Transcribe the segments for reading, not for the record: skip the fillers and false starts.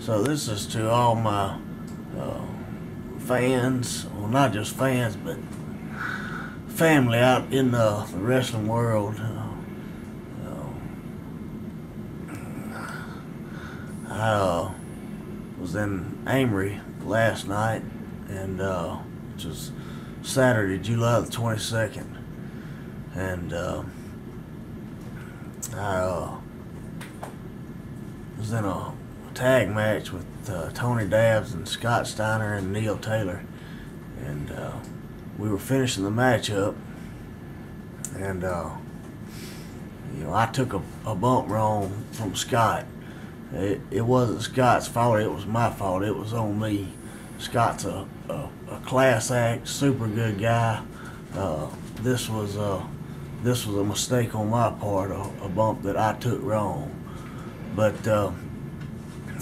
So this is to all my fans, well, not just fans, but family out in the wrestling world. I was in Amory last night, and which was Saturday, July the 22nd, and I was in a tag match with Tony Dabbs and Scott Steiner and Neil Taylor, and we were finishing the match up, and you know, I took a bump wrong from Scott. It wasn't Scott's fault, it was my fault. It was on me. Scott's a class act, super good guy. This was a mistake on my part, a bump that I took wrong. But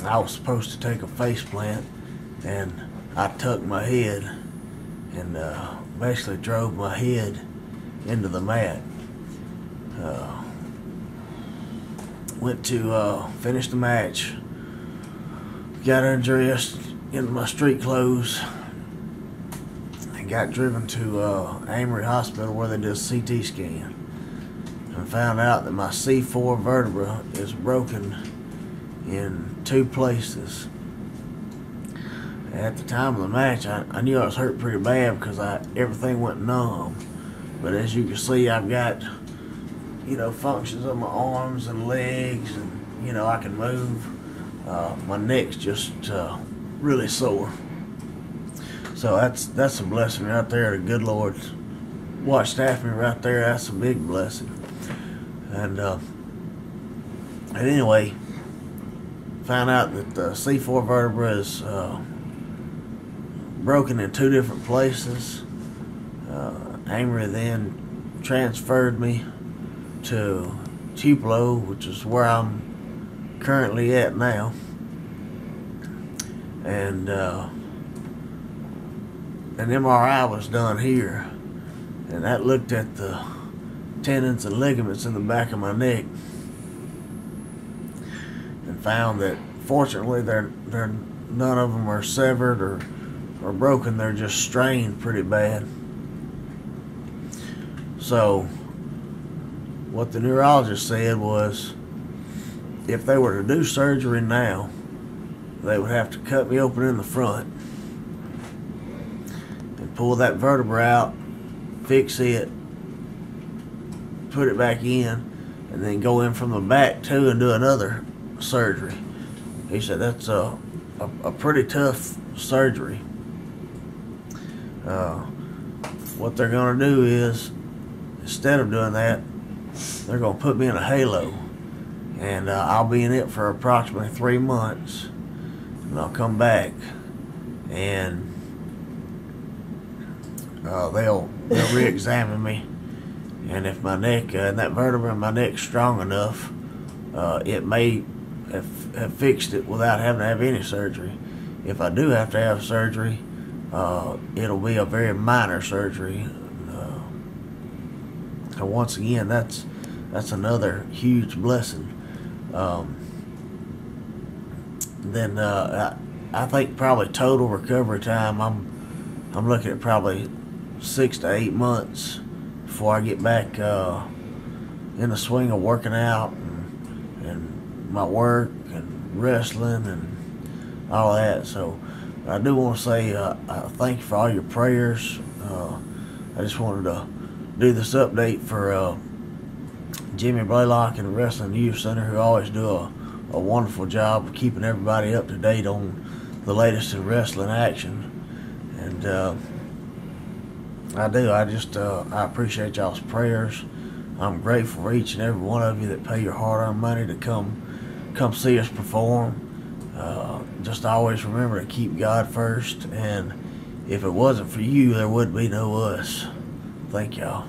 I was supposed to take a face plant, and I tucked my head and basically drove my head into the mat. Went to finish the match, got undressed in my street clothes, and got driven to Amory Hospital where they did a CT scan, and found out that my C4 vertebra is broken in 2 places. At the time of the match, I knew I was hurt pretty bad because everything went numb. But as you can see, I've got, you know, functions of my arms and legs, and you know, I can move. My neck's just really sore. So that's a blessing right there. The good Lord watched after me right there. That's a big blessing. And anyway, found out that the C4 vertebra is broken in 2 different places. Amory then transferred me to Tupelo, which is where I'm currently at now, and an MRI was done here, and that looked at the tendons and ligaments in the back of my neck, and found that fortunately none of them are severed or broken. They're just strained pretty bad. So what the neurologist said was, if they were to do surgery now, they would have to cut me open in the front and pull that vertebra out, fix it, put it back in, and then go in from the back too and do another surgery. He said that's a pretty tough surgery. What they're going to do is, instead of doing that, they're going to put me in a halo, and I'll be in it for approximately 3 months, and I'll come back, and they'll re-examine me, and if my neck and that vertebra in my neck's strong enough, it may have fixed it without having to have any surgery. If I do have to have surgery, it'll be a very minor surgery. So once again, that's another huge blessing. Then I think probably total recovery time, I'm looking at probably 6 to 8 months before I get back in the swing of working out and my work and wrestling and all that. So I do want to say thank you for all your prayers. I just wanted to do this update for Jimmy Blaylock and the Wrestling Youth Center, who always do a wonderful job of keeping everybody up to date on the latest in wrestling action. And I appreciate y'all's prayers. I'm grateful for each and every one of you that pay your hard-earned money to come see us perform. Just always remember to keep God first, and if it wasn't for you, there would be no us. Thank y'all.